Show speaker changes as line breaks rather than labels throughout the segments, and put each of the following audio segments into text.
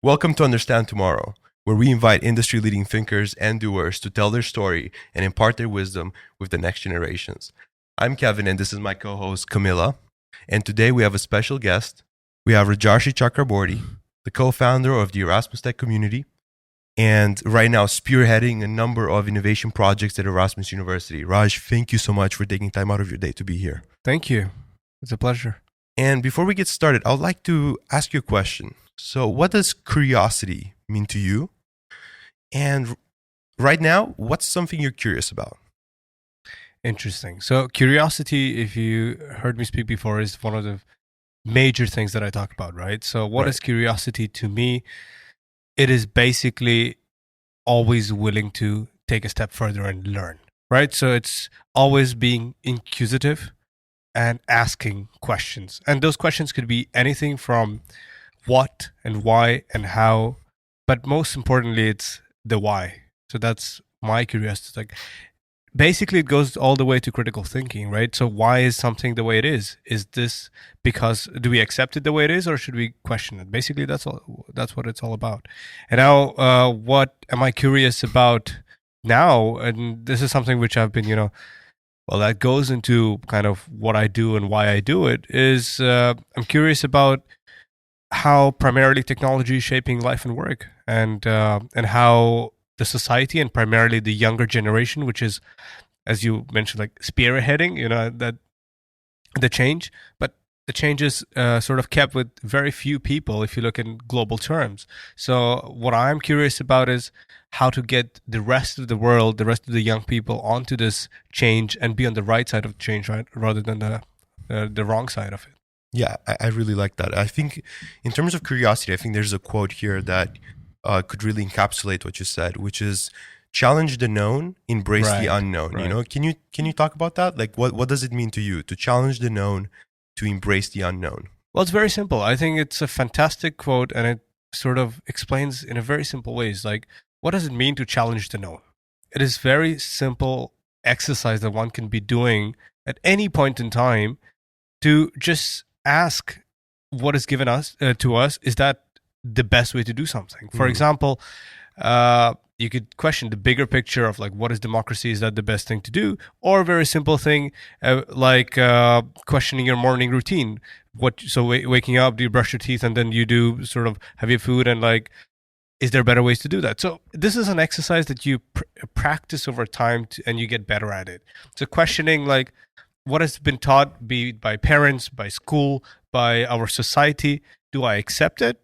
Welcome to Understand Tomorrow, where we invite industry-leading thinkers and doers to tell their story and impart their wisdom with the next generations. I'm Kevin, and this is my co-host, Camilla. And today we have a special guest. We have Rajarshi Chakraborty, the co-founder of the Erasmus Tech Community, and right now spearheading a number of innovation projects at Erasmus University. Raj, thank you so much for taking time out of your day to be here.
Thank you. It's a pleasure.
And before we get started, I would like to ask you a question. So what does curiosity mean to you? And right now, what's something you're curious about?
Interesting. So curiosity, if you heard me speak before, is one of the major things that I talk about, right? So what is curiosity to me? It is basically always willing to take a step further and learn, right? So it's always being inquisitive and asking questions. And those questions could be anything from what and why and how, but most importantly, it's the why. So that's my curiosity. Like, basically, it goes all the way to critical thinking, right? So why is something the way it is? Is this because do we accept it the way it is, or should we question it? Basically, that's all. That's what it's all about. And now, what am I curious about now? And this is something which I've been, well, that goes into kind of what I do and why I do it. Is I'm curious about how primarily technology is shaping life and work, and how the society and primarily the younger generation, which is, as you mentioned, like spearheading, that the change, but the change is sort of kept with very few people if you look in global terms. So what I'm curious about is how to get the rest of the world, the rest of the young people onto this change and be on the right side of the change, right, rather than the wrong side of it.
Yeah, I really like that. I think in terms of curiosity, I think there's a quote here that could really encapsulate what you said, which is challenge the known, embrace the unknown.
Right.
Can you talk about that? Like what does it mean to you to challenge the known, to embrace the unknown?
Well, it's very simple. I think it's a fantastic quote, and it sort of explains in a very simple ways, like, what does it mean to challenge the known? It is very simple exercise that one can be doing at any point in time to just ask what is given us to us. Is that the best way to do something? For example, you could question the bigger picture of like, what is democracy? Is that the best thing to do? Or a very simple thing like questioning your morning routine. Waking up, do you brush your teeth and then you do sort of have your food, and like, is there better ways to do that? So this is an exercise that you practice over time and you get better at it. So questioning like what has been taught, be it by parents, by school, by our society, do I accept it?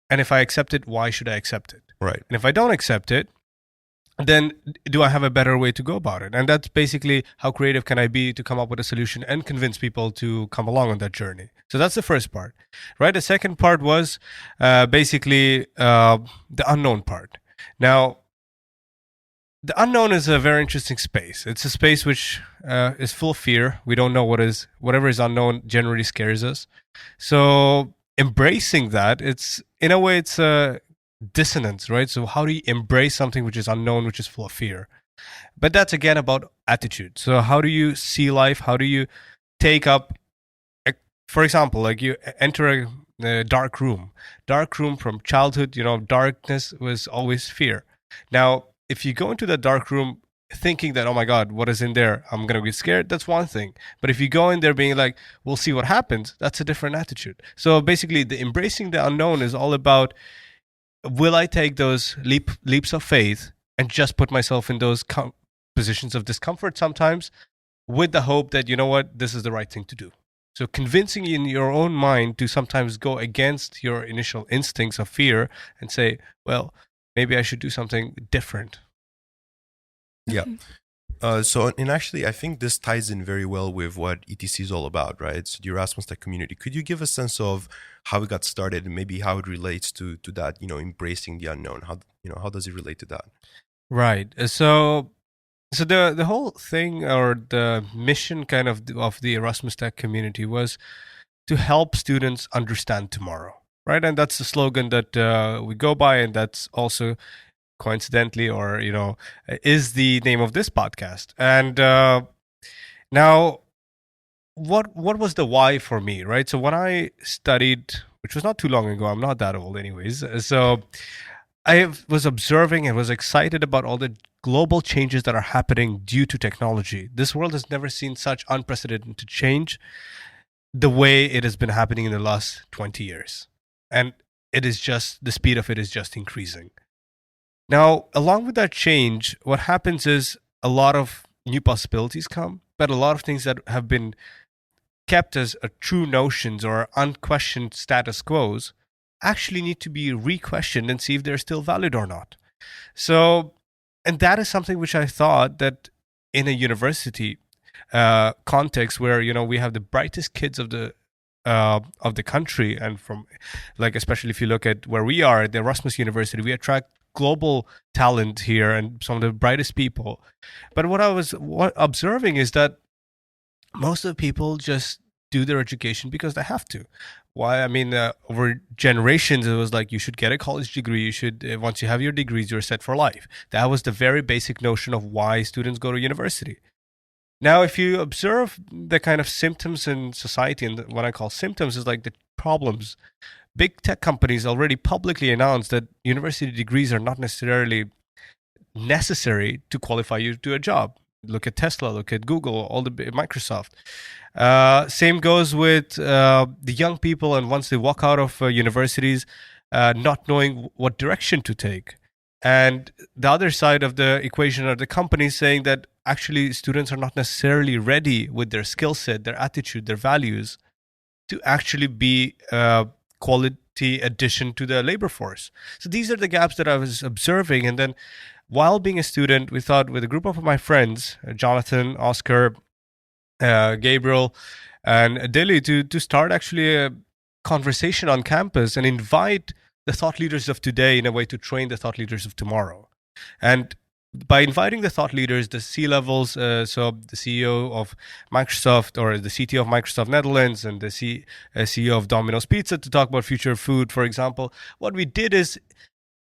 And if I accept it, why should I accept it?
Right.
And if I don't accept it, then do I have a better way to go about it? And that's basically how creative can I be to come up with a solution and convince people to come along on that journey. So that's the first part, right? The second part was basically the unknown part. Now, the unknown is a very interesting space. It's a space which is full of fear. We don't know whatever is unknown generally scares us. So embracing that, it's in a way it's a dissonance, right? So how do you embrace something which is unknown, which is full of fear? But that's again about attitude. So how do you see life? How do you take up, for example, like you enter a dark room. Dark room from childhood, darkness was always fear. Now, if you go into that dark room thinking that, oh my God, what is in there? I'm going to be scared. That's one thing. But if you go in there being like, we'll see what happens, that's a different attitude. So basically, the embracing the unknown is all about, will I take those leaps of faith and just put myself in those positions of discomfort sometimes with the hope that, you know what, this is the right thing to do. So convincing in your own mind to sometimes go against your initial instincts of fear and say, well, maybe I should do something different.
Yeah. And actually, I think this ties in very well with what ETC is all about, right? So the Erasmus Tech Community. Could you give a sense of how it got started and maybe how it relates to that, embracing the unknown? How does it relate to that?
Right. So the whole thing, or the mission kind of the Erasmus Tech Community, was to help students understand tomorrow, right? And that's the slogan that we go by, and that's also coincidentally, or is the name of this podcast. And now, what was the why for me, right? So when I studied which was not too long ago. I'm not that old anyways. So I was observing and was excited about all the global changes that are happening due to technology. This world has never seen such unprecedented change the way it has been happening in the last 20 years. And it is just, the speed of it is just increasing. Now, along with that change, what happens is a lot of new possibilities come, but a lot of things that have been kept as a true notions or unquestioned status quos actually need to be re-questioned and see if they're still valid or not. So, and that is something which I thought that in a university context where, you know, we have the brightest kids of the country, and from, like, especially if you look at where we are at the Erasmus University, we attract global talent here and some of the brightest people. But what I was observing is that most of the people just do their education because they have to. Why? I mean, over generations, it was like you should get a college degree. You should, once you have your degrees, you're set for life. That was the very basic notion of why students go to university. Now, if you observe the kind of symptoms in society, and what I call symptoms is like the problems, big tech companies already publicly announced that university degrees are not necessarily necessary to qualify you to a job. Look at Tesla, look at Google, all the Microsoft. Same goes with the young people, and once they walk out of universities, not knowing what direction to take. And the other side of the equation are the companies saying that actually students are not necessarily ready with their skill set, their attitude, their values to actually be quality addition to the labor force. So these are the gaps that I was observing. And then while being a student, we thought with a group of my friends, Jonathan, Oscar, Gabriel, and Dilly, to start actually a conversation on campus and invite the thought leaders of today in a way to train the thought leaders of tomorrow. And by inviting the thought leaders, the C-levels, so the CEO of Microsoft or the CTO of Microsoft Netherlands and the CEO of Domino's Pizza to talk about future food, for example, what we did is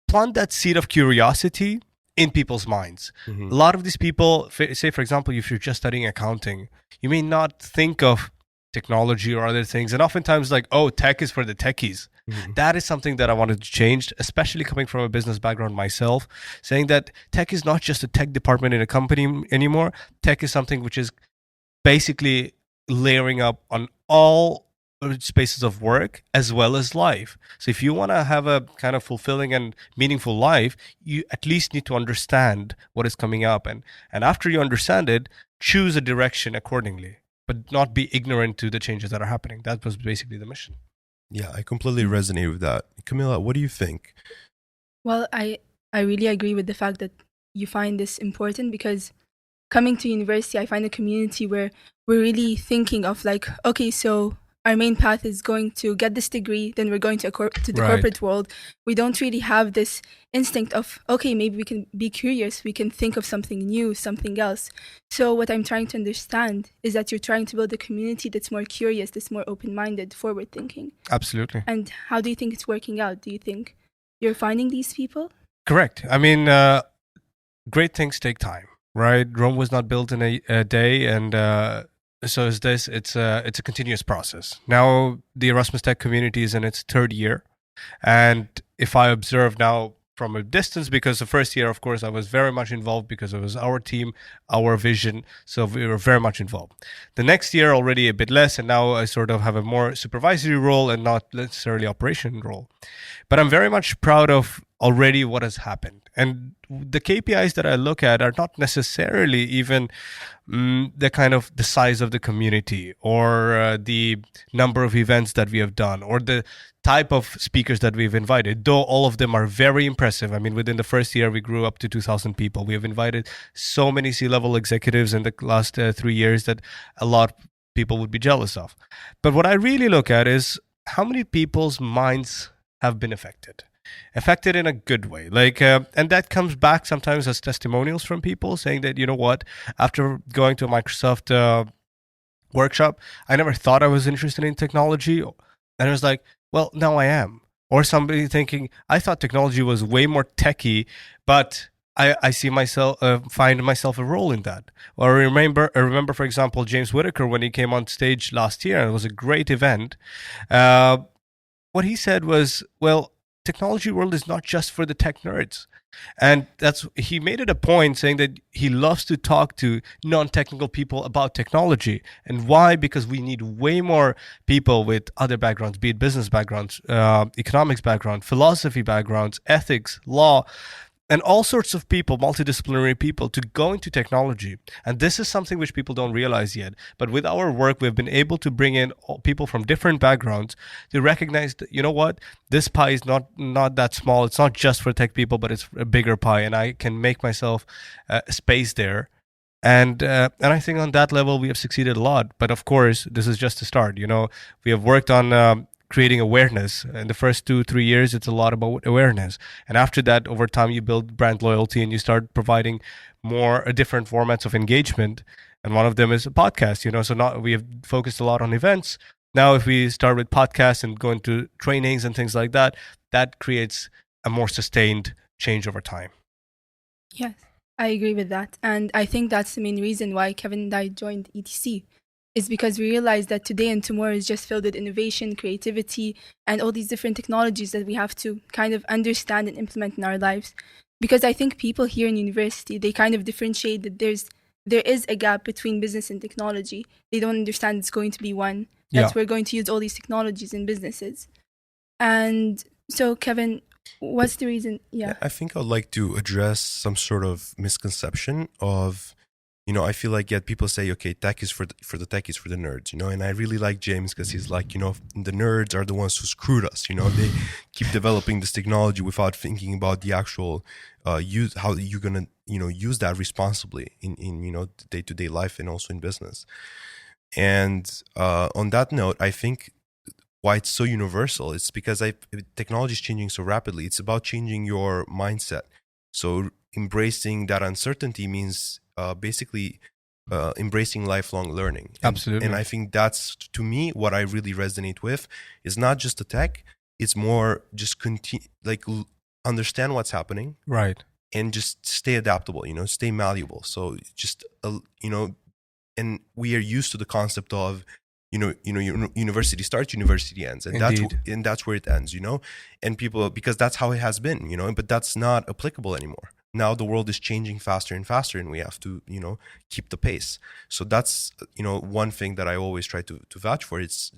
plant that seed of curiosity in people's minds. Mm-hmm. A lot of these people, say, for example, if you're just studying accounting, you may not think of technology or other things. And oftentimes like, oh, tech is for the techies. Mm-hmm. That is something that I wanted to change, especially coming from a business background myself, saying that tech is not just a tech department in a company anymore. Tech is something which is basically layering up on all spaces of work as well as life. So if you want to have a kind of fulfilling and meaningful life, you at least need to understand what is coming up. And after you understand it, choose a direction accordingly, but not be ignorant to the changes that are happening. That was basically the mission.
Yeah, I completely resonate with that. Camilla, what do you think?
Well, I really agree with the fact that you find this important, because coming to university, I find a community where we're really thinking of like, okay, so our main path is going to get this degree, then we're going to the corporate world. We don't really have this instinct of, okay, maybe we can be curious, we can think of something new, something else. So what I'm trying to understand is that you're trying to build a community that's more curious, that's more open-minded, forward-thinking.
Absolutely.
And how do you think it's working out? Do you think you're finding these people?
Correct. I mean, great things take time, right? Rome was not built in a day, and so is this. It's a continuous process. Now the Erasmus Tech Community is in its third year, and if I observe now from a distance, because the first year, of course, I was very much involved because it was our team, our vision, so we were very much involved. The next year already a bit less, and now I sort of have a more supervisory role and not necessarily operation role. But I'm very much proud of already what has happened. And the KPIs that I look at are not necessarily even the kind of the size of the community or the number of events that we have done or the type of speakers that we've invited, though all of them are very impressive. I mean, within the first year, we grew up to 2,000 people. We have invited so many C-level executives in the last 3 years that a lot of people would be jealous of. But what I really look at is how many people's minds have been affected in a good way. Like, and that comes back sometimes as testimonials from people saying that, you know what, after going to a Microsoft workshop, I never thought I was interested in technology. And I was like, well, now I am. Or somebody thinking, I thought technology was way more techy, but I see myself, find myself a role in that. Or I remember, for example, James Whitaker when he came on stage last year, and it was a great event. what he said was, well, technology world is not just for the tech nerds. And he made it a point saying that he loves to talk to non-technical people about technology. And why? Because we need way more people with other backgrounds, be it business backgrounds, economics background, philosophy backgrounds, ethics, law, and all sorts of people, multidisciplinary people, to go into technology. And this is something which people don't realize yet. But with our work, we've been able to bring in people from different backgrounds to recognize that, you know what, this pie is not that small. It's not just for tech people, but it's a bigger pie. And I can make myself space there. And I think on that level, we have succeeded a lot. But of course, this is just a start. We have worked on creating awareness. In the first 2-3 years, it's a lot about awareness. And after that, over time, you build brand loyalty and you start providing more different formats of engagement. And one of them is a podcast, so now we have focused a lot on events. Now, if we start with podcasts and go into trainings and things like that, that creates a more sustained change over time.
Yes, I agree with that. And I think that's the main reason why Kevin and I joined ETC. Is because we realize that today and tomorrow is just filled with innovation, creativity, and all these different technologies that we have to kind of understand and implement in our lives. Because I think people here in university, they kind of differentiate that there is a gap between business and technology. They don't understand it's going to be one. That we're going to use all these technologies in businesses. And so, Kevin, what's the reason? Yeah,
I think I'd like to address some sort of misconception of, I feel like people say, okay, tech is for the techies, for the nerds, and I really like James because he's like, the nerds are the ones who screwed us, they keep developing this technology without thinking about the actual use, how you're gonna, use that responsibly in day-to-day life and also in business. And on that note, I think why it's so universal, it's because technology is changing so rapidly. It's about changing your mindset. So embracing that uncertainty means basically embracing lifelong learning.
Absolutely.
And I think that's, to me, what I really resonate with is not just the tech. It's more just understand what's happening.
Right.
And just stay adaptable, stay malleable. So just, and we are used to the concept of, university starts, university ends. And that's where it ends, and people, because that's how it has been, but that's not applicable anymore. Now the world is changing faster and faster, and we have to, keep the pace. So that's, one thing that I always try to vouch for. It's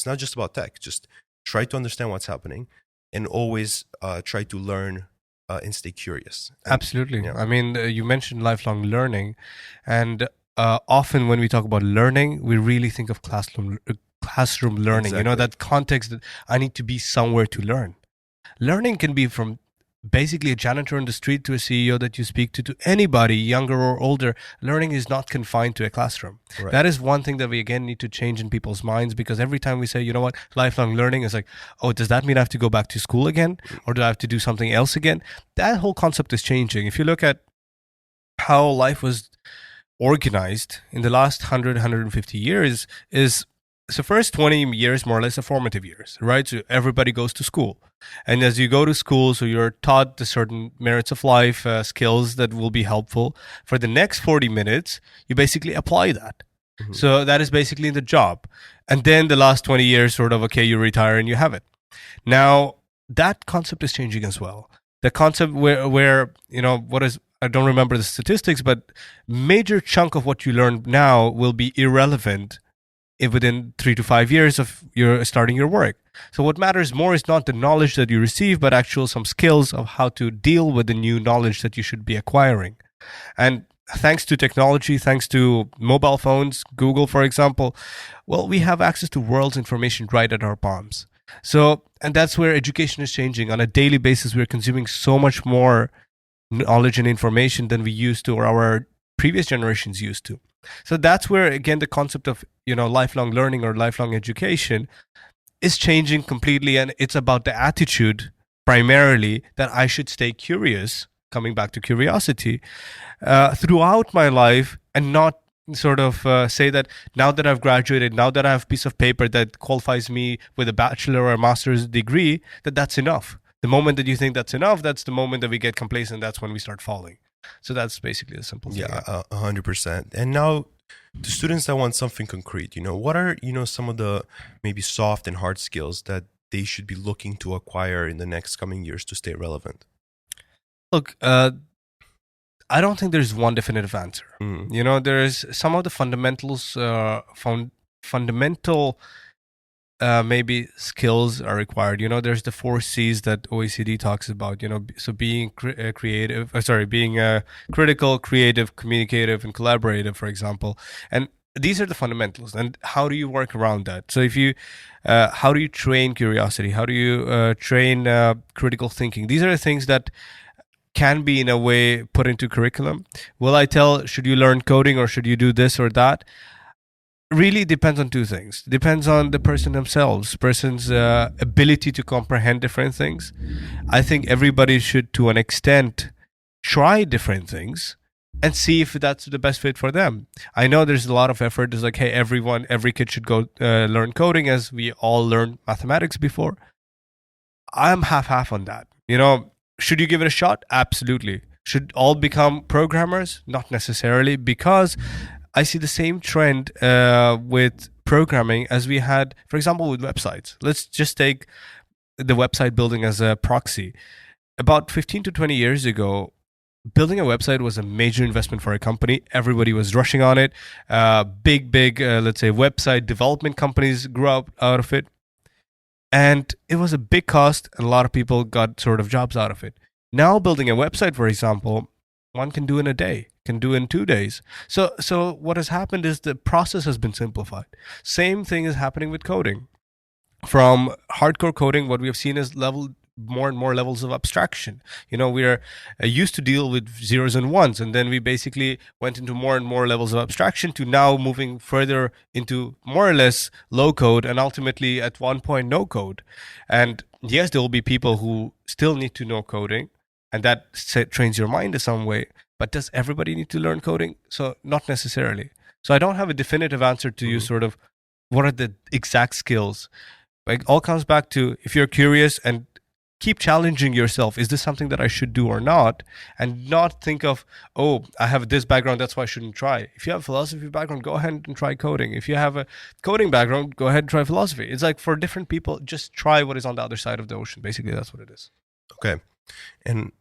not just about tech. Just try to understand what's happening, and always try to learn and stay curious.
Absolutely. I mean, you mentioned lifelong learning, and often when we talk about learning, we really think of classroom learning.
Exactly.
That context that I need to be somewhere to learn. Learning can be from basically a janitor on the street to a CEO that you speak to anybody, younger or older. Learning is not confined to a classroom.
Right.
That is one thing that we, again, need to change in people's minds, because every time we say, lifelong learning is like, oh, does that mean I have to go back to school again? Or do I have to do something else again? That whole concept is changing. If you look at how life was organized in the last 150 years, is the first 20 years more or less are formative years, right? So everybody goes to school. And as you go to school, so you're taught the certain merits of life, skills that will be helpful. For the next 40 minutes, you basically apply that. Mm-hmm. So that is basically the job. And then the last 20 years, sort of, okay, you retire and you have it. Now, that concept is changing as well. The concept where I don't remember the statistics, but major chunk of what you learn now will be irrelevant within 3 to 5 years of your starting your work. So what matters more is not the knowledge that you receive, but actual some skills of how to deal with the new knowledge that you should be acquiring. And thanks to technology, thanks to mobile phones, Google, for example, well, we have access to world's information right at our palms. So, and that's where education is changing. On a daily basis, we're consuming so much more knowledge and information than we used to, or our previous generations used to. So that's where, again, the concept of, lifelong learning or lifelong education is changing completely. And it's about the attitude primarily that I should stay curious, coming back to curiosity, throughout my life, and not sort of say that now that I've graduated, now that I have a piece of paper that qualifies me with a bachelor or a master's degree, that's enough. The moment that you think that's enough, that's the moment that we get complacent. That's when we start falling. So that's basically the simple thing.
Yeah, 100%. And now, to students that want something concrete, what are, some of the maybe soft and hard skills that they should be looking to acquire in the next coming years to stay relevant?
Look, I don't think there's one definitive answer. You know, there's some of the fundamentals, fundamental maybe skills are required. You know, there's the 4 C's that OECD talks about, you know, so being being critical, creative, communicative, and collaborative, for example. And these are the fundamentals. And how do you work around that? So if you, how do you train curiosity? How do you train critical thinking? These are the things that can be in a way put into curriculum. Will I tell, should you learn coding or should you do this or that? Really depends on 2 things. Depends on the person themselves, person's ability to comprehend different things. I think everybody should, to an extent, try different things and see if that's the best fit for them. I know there's a lot of effort. It's like, hey, every kid should go learn coding as we all learned mathematics before. I'm half on that. You know, should you give it a shot? Absolutely. Should all become programmers? Not necessarily, because I see the same trend with programming as we had, for example, with websites. Let's just take the website building as a proxy. About 15 to 20 years ago, building a website was a major investment for a company. Everybody was rushing on it. Big, let's say, website development companies grew up out of it. And it was a big cost, and a lot of people got sort of jobs out of it. Now, building a website, for example, one can do in a day, can do in 2 days. So what has happened is the process has been simplified. Same thing is happening with coding. From hardcore coding, what we have seen is more and more levels of abstraction. You know, we are used to deal with zeros and ones, and then we basically went into more and more levels of abstraction to now moving further into more or less low code and ultimately at one point no code. And yes, there will be people who still need to know coding, and that trains your mind in some way. But does everybody need to learn coding? So not necessarily. So I don't have a definitive answer to you, sort of what are the exact skills. Like, all comes back to, if you're curious and keep challenging yourself, is this something that I should do or not? And not think of, oh, I have this background, that's why I shouldn't try. If you have a philosophy background, go ahead and try coding. If you have a coding background, go ahead and try philosophy. It's like, for different people, just try what is on the other side of the ocean. Basically, that's what it is.
Okay. And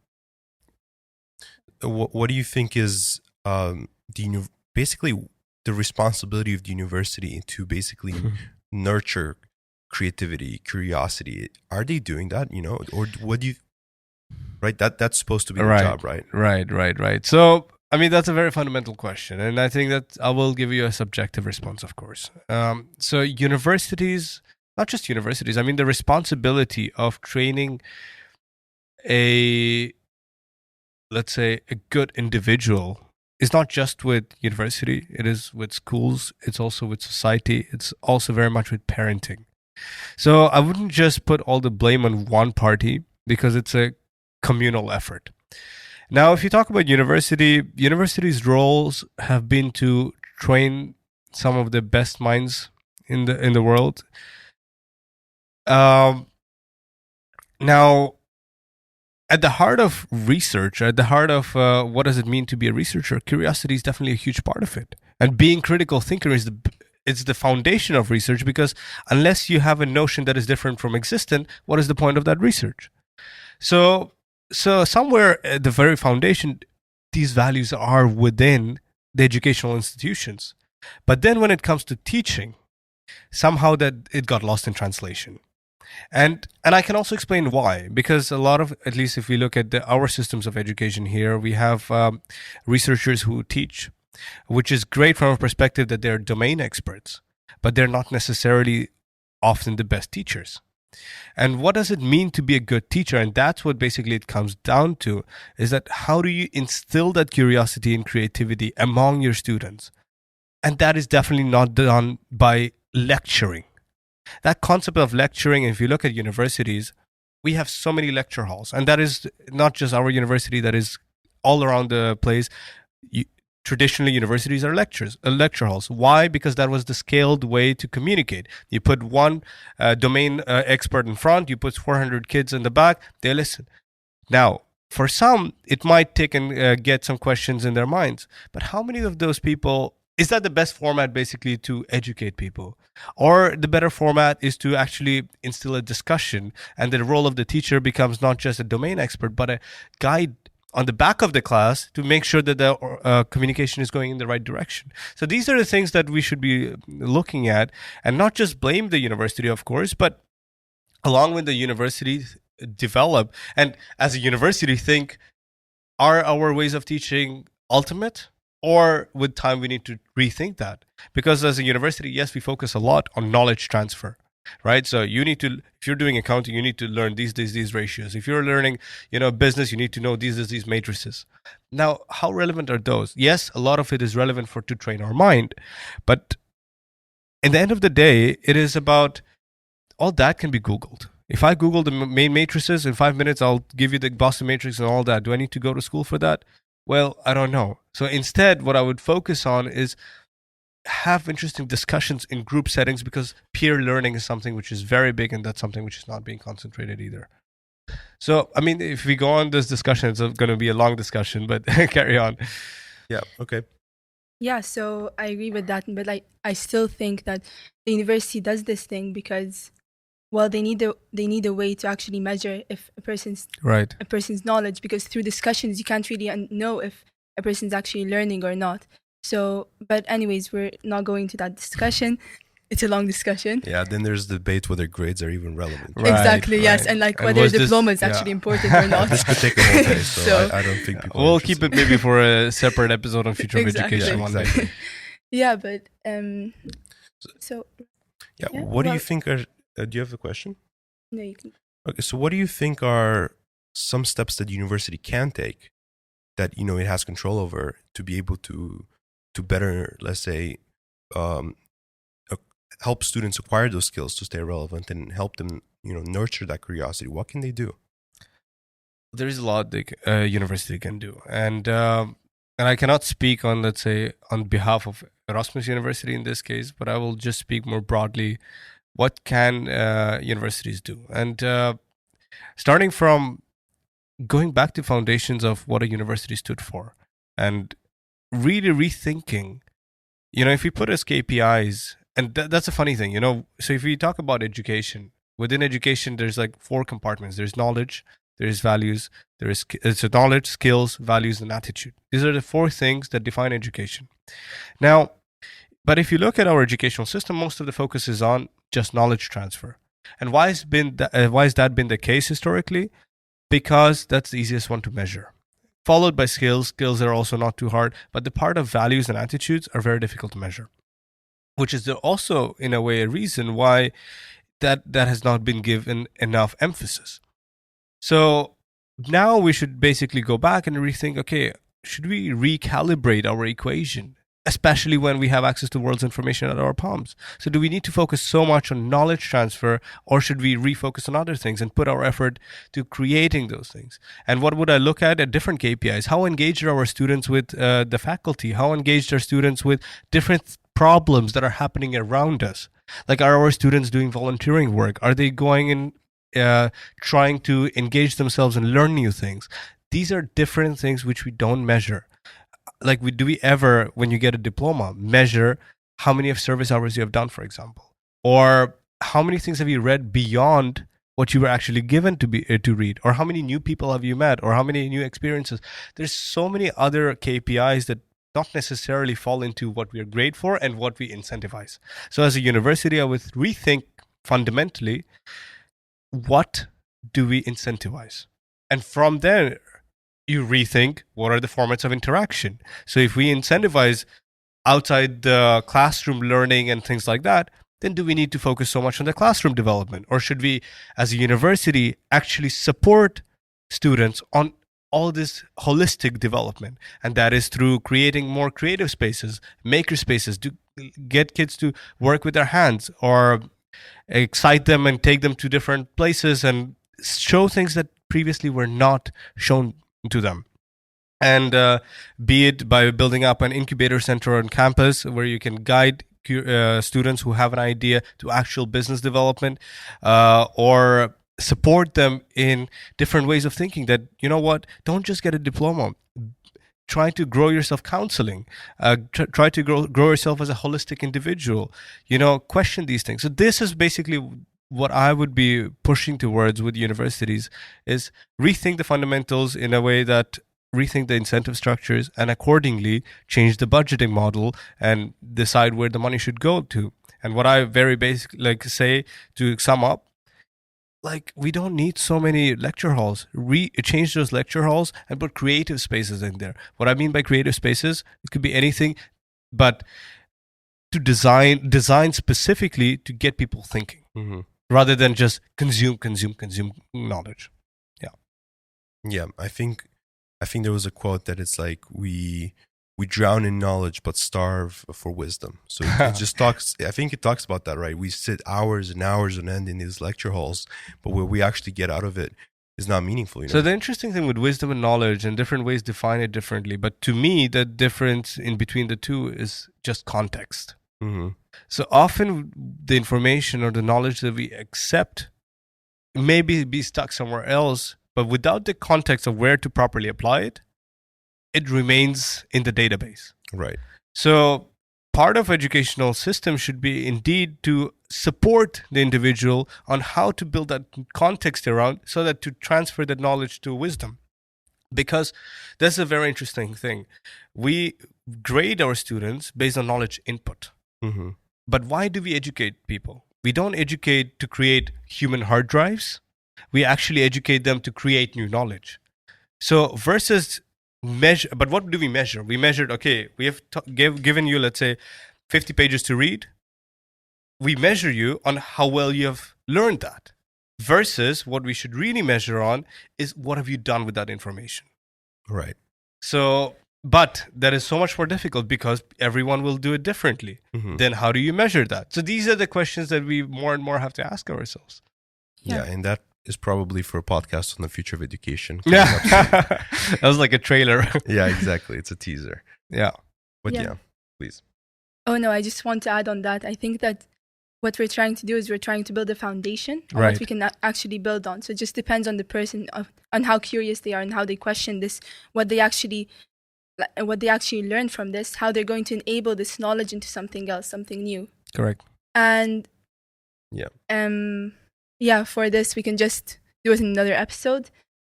what do you think is basically the responsibility of the university to basically nurture creativity, curiosity? Are they doing that, you know, or what do you, right? That's supposed to be the job, right?
Right. So, I mean, that's a very fundamental question. And I think that I will give you a subjective response, of course. So universities, not just universities, I mean, the responsibility of training let's say, a good individual is not just with university, it is with schools, it's also with society, it's also very much with parenting. So I wouldn't just put all the blame on one party, because it's a communal effort. Now, if you talk about universities' roles have been to train some of the best minds in the world. Now, at the heart of research, at the heart of what does it mean to be a researcher, curiosity is definitely a huge part of it. And being critical thinker is the foundation of research, because unless you have a notion that is different from existent, what is the point of that research? So somewhere at the very foundation, these values are within the educational institutions. But then when it comes to teaching, somehow that it got lost in translation. And I can also explain why, because a lot of, at least if we look at our systems of education here, we have researchers who teach, which is great from a perspective that they're domain experts, but they're not necessarily often the best teachers. And what does it mean to be a good teacher? And that's what basically it comes down to, is that how do you instill that curiosity and creativity among your students? And that is definitely not done by lecturing. That concept of lecturing, if you look at universities, we have so many lecture halls. And that is not just our university, that is all around the place. Traditionally, universities are lecture halls. Why? Because that was the scaled way to communicate. You put one domain expert in front, you put 400 kids in the back, they listen. Now, for some, it might take and get some questions in their minds. But how many of those people is that the best format basically to educate people? Or the better format is to actually instill a discussion, and the role of the teacher becomes not just a domain expert, but a guide on the back of the class to make sure that the communication is going in the right direction. So these are the things that we should be looking at, and not just blame the university, of course, but along with the university, develop, and as a university think, are our ways of teaching ultimate? Or with time, we need to rethink that. Because as a university, yes, we focus a lot on knowledge transfer, right? So you need to, if you're doing accounting, you need to learn these ratios. If you're learning, business, you need to know these matrices. Now, how relevant are those? Yes, a lot of it is relevant to train our mind. But in the end of the day, it is about, all that can be Googled. If I Google the main matrices in 5 minutes, I'll give you the Boston matrix and all that. Do I need to go to school for that? Well, I don't know. So instead, what I would focus on is have interesting discussions in group settings, because peer learning is something which is very big, and that's something which is not being concentrated either. So, I mean, if we go on this discussion, it's going to be a long discussion, but carry on.
Yeah, okay.
Yeah, so I agree with that, but I still think that the university does this thing because, well, they need a way to actually measure if a person's knowledge, because through discussions you can't really know if a person's actually learning or not. So, but anyways, we're not going to that discussion. It's a long discussion.
Yeah, then there's the debate whether grades are even relevant.
Exactly, yes, and whether a diploma is actually important or not.
This could take a whole day, so I don't think people.
We'll keep it maybe for a separate episode on future of education one day.
Yeah, but so.
Yeah, what do you think are? Do you have a question?
No, you can.
Okay, so what do you think are some steps that university can take that it has control over to be able to better, let's say, help students acquire those skills to stay relevant and help them, nurture that curiosity? What can they do?
There is a lot the university can do, and I cannot speak on, let's say, on behalf of Erasmus University in this case, but I will just speak more broadly. What can universities do? And starting from going back to foundations of what a university stood for, and really rethinking, if we put as KPIs, and that's a funny thing, so if we talk about education, within education, there's like 4 compartments. There's knowledge, there's values, it's knowledge, skills, values, and attitude. These are the 4 things that define education. Now, but if you look at our educational system, most of the focus is on just knowledge transfer. And why has that been the case historically? Because that's the easiest one to measure. Followed by skills. Skills are also not too hard, but the part of values and attitudes are very difficult to measure, which is also, in a way, a reason why that has not been given enough emphasis. So now we should basically go back and rethink, okay, should we recalibrate our equation? Especially when we have access to the world's information at our palms. So do we need to focus so much on knowledge transfer, or should we refocus on other things and put our effort to creating those things? And what would I look at different KPIs? How engaged are our students with the faculty? How engaged are students with different problems that are happening around us? Like, are our students doing volunteering work? Are they going and trying to engage themselves and learn new things? These are different things which we don't measure. Like, do we ever, when you get a diploma, measure how many of service hours you have done, for example? Or how many things have you read beyond what you were actually given to read? Or how many new people have you met? Or how many new experiences? There's so many other KPIs that not necessarily fall into what we are great for and what we incentivize. So as a university, I would rethink fundamentally, what do we incentivize? And from there, you rethink what are the formats of interaction. So if we incentivize outside the classroom learning and things like that, then do we need to focus so much on the classroom development? Or should we, as a university, actually support students on all this holistic development? And that is through creating more creative spaces, maker spaces, to get kids to work with their hands, or excite them and take them to different places and show things that previously were not shown to them. And be it by building up an incubator center on campus where you can guide students who have an idea to actual business development, or support them in different ways of thinking that, don't just get a diploma. try to grow yourself counseling, try to grow yourself as a holistic individual, question these things. So this is basically what I would be pushing towards with universities, is rethink the fundamentals in a way that rethink the incentive structures and accordingly change the budgeting model and decide where the money should go to. And what I very basically say to sum up, we don't need so many lecture halls. Change those lecture halls and put creative spaces in there. What I mean by creative spaces, it could be anything, but to design specifically to get people thinking, rather than just consume knowledge.
Yeah, I think there was a quote that it's like we drown in knowledge but starve for wisdom. So it just talks, I think it talks about that, right? We sit hours and hours on end in these lecture halls, but what we actually get out of it is not meaningful.
So the interesting thing with wisdom and knowledge, and different ways define it differently, but to me, the difference in between the two is just context. So often the information or the knowledge that we accept may be stuck somewhere else, but without the context of where to properly apply it, it remains in the database.
Right.
So part of educational system should be indeed to support the individual on how to build that context around, so that to transfer that knowledge to wisdom. Because that's a very interesting thing. We grade our students based on knowledge input. But why do we educate people? We don't educate to create human hard drives. We actually educate them to create new knowledge. So versus measure, but what do we measure? We measured, okay, we have given you, let's say, 50 pages to read. We measure you on how well you have learned that. Versus what we should really measure on is what have you done with that information.
Right.
So, but that is so much more difficult because everyone will do it differently. Then how do you measure that? So these are the questions that we more and more have to ask ourselves.
Yeah, and that is probably for a podcast on the future of education.
Yeah, that was like a trailer.
Yeah, exactly. It's a teaser.
Yeah.
But yeah, please.
Oh no, I just want to add on that. I think that what we're trying to do is we're trying to build a foundation on what we can actually build on. So it just depends on the person, on how curious they are and how they question this, what they actually learn from this, how they're going to enable this knowledge into something else, something new.
Correct.
And for this we can just do it in another episode.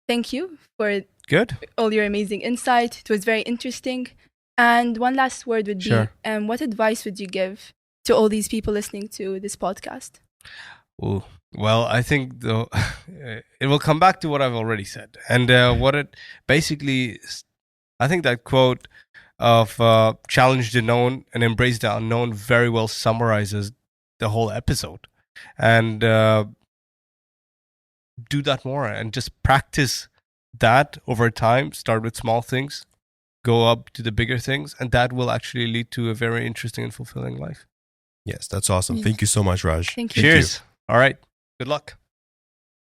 Thank you for all your amazing insight. It was very interesting. And one last word would be, what advice would you give to all these people listening to this podcast?
Ooh. Well, I think though it will come back to what I've already said, and what it basically, I think that quote of challenge the known and embrace the unknown very well summarizes the whole episode. And do that more and just practice that over time. Start with small things, go up to the bigger things, and that will actually lead to a very interesting and fulfilling life.
Yes, that's awesome. Thank you so much, Raj.
Thank you.
Cheers. All right. Good luck.